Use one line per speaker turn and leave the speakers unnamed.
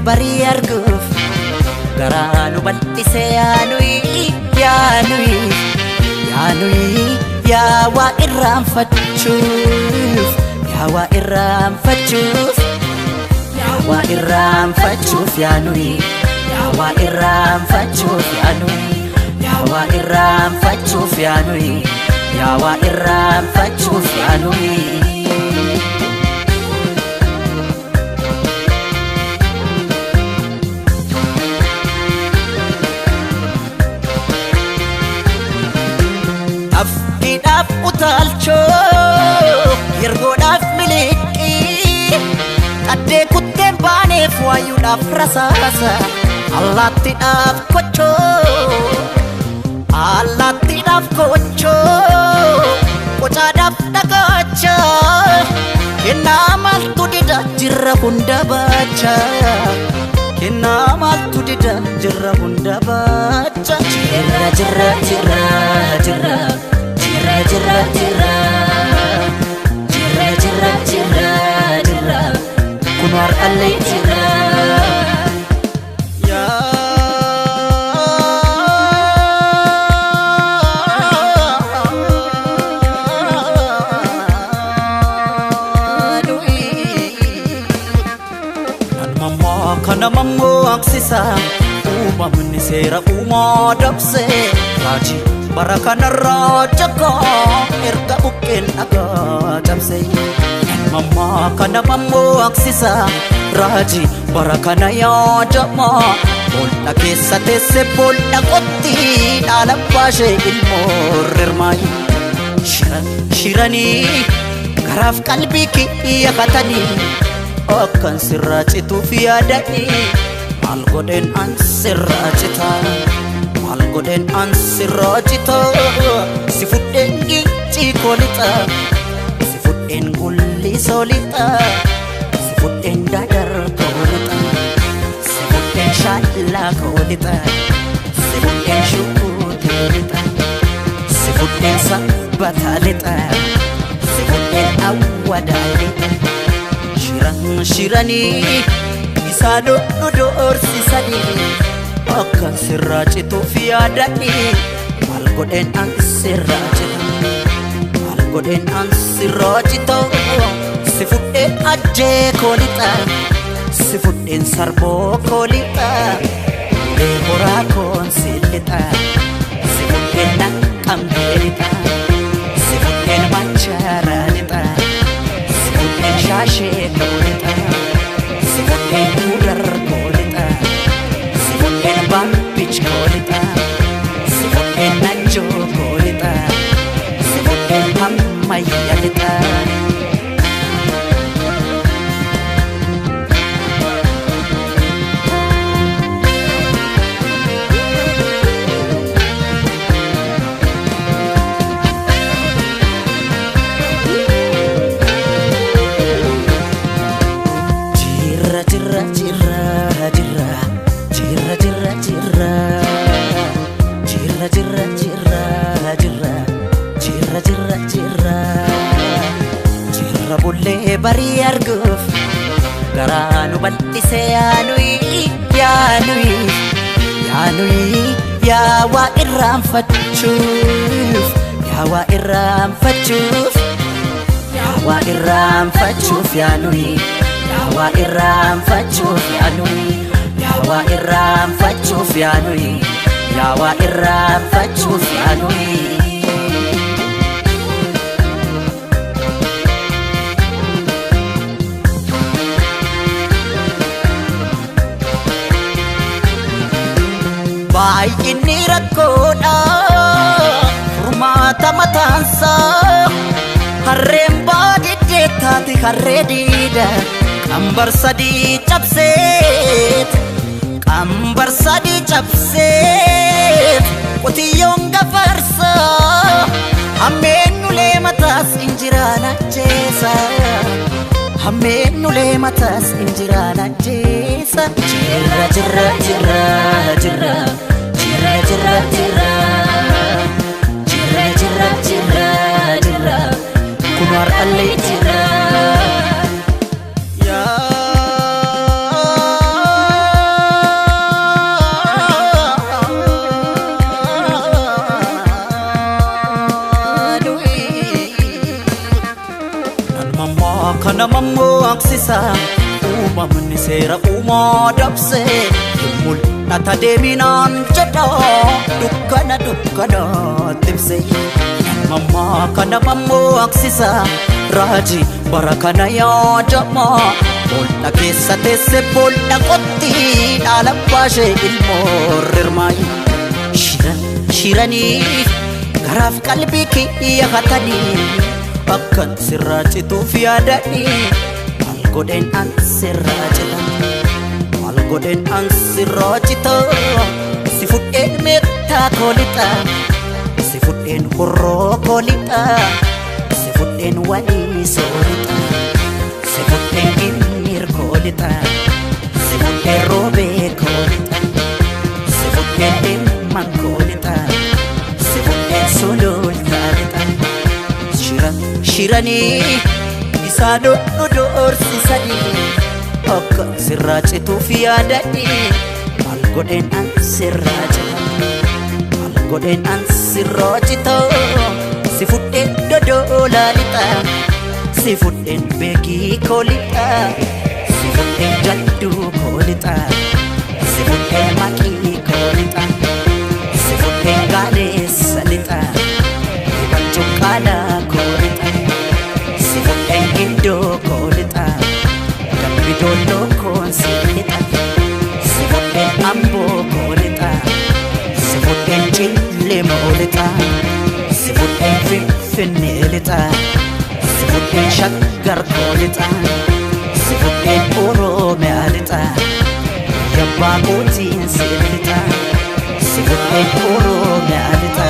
Bari arguf garanu bal'ise yaanui ya wa irraanfachuuf yaanui ya wa irraanfachuuf yaanui Afkidaf utalcho yergodaf miliki Adde kutten baneef waayuudhaaf rasaasa Allaattiidhaaf kocho Qocaadhaaf dhagacha Kennaa maaltu dida jirra hunda baacha Kennaa maaltu dida jirra hunda baacha Jirra Kunwar alay jirra Kana mammo aksisa Umamni sera dabse Raji barakana rajaka Erga bukken aga dabse Mama kana mammo aksisa Raji barakana ya jama Bolna kesa tese bolna kotti Nala pashe ilmorrirmai Shirani Garaf kalbi ki yakatani Akan sirracitu fiadani Mal goden an sirracita Si fudden ginci kolita Si fudden gulli solita Si fudden dadar kolita Si fudden shalla kolita Si fudden shukutelita Si fudden sabbatalita Si fudden awadalita Shirani Isado dorsisani Akan sirracitu fiadani Mal goden an sirracitu Si fudden ajje kolita Si fudden sarbo kolita Dehora konsilita Si fudden nakambelita Si fudden mancharanita Si fudden shashe kolita Si fudden udar kolita Si fudden bampich kolita Si fudden najo kolita Si fudden hammayalita Jirra bulle bari arguf garanu bal'ise yaanui ya wa irraanfachuuf yaanui ya wa irraanfachuuf yaanui baay'inni rakkoodha furmaata mataansa harreen baadiyyaa taate harree diida qambar sadii cabseet qotiyyoon gafarsa hammeenulee mataas injiraan ajjeesa hammeenulee mataas injiraan ajjeesa jirra jirra jirra jirra jirra jirra jirra jirra jirra jirra jirra kunwar allee jirra kana mammo aksisa uumamni seera uumaa dabse mul'ata deeminaan jedha dukkana tibse mamma kana mammo aksisa raaji bara kana yaadama bolla keessa teesse bolla qotti dhaala baashee ilmoo rirmaayi shiranii garaaf qalbii kiyya hatanii bakkan sirraachituuf yaadani maal godheen an sirraachita si fudheen meettaa koolixa si fudheen horroo koolixa si fudheen wanii soolixa si fudheen gimmiir koolixa si fudheen roobee koolixa si fudheen dhimman koolixa si fudheen sulultaalixa shiranii isaanoo nu doorsisanii akka sirraachituuf yaadanii maal godheen an sirraachita si fudheen dodolaa lixa si fudheen beekii koolixa si fudheen jalduu koolixa si fudheen maqii koolixa si fudheen gaaleessa lixa iban cuqqaalaa koolixa si fudheen gindoo koolixa dambi dolloo koonsiilixa si fudheen amboo koolixa si fudheen cillee moolixa si fudheen finfinnee lixa si fudheen shaggar koolixa si fudheen oromiyaa lixa yabbaa kootiin si lixa si fudheen oromiyaa lixa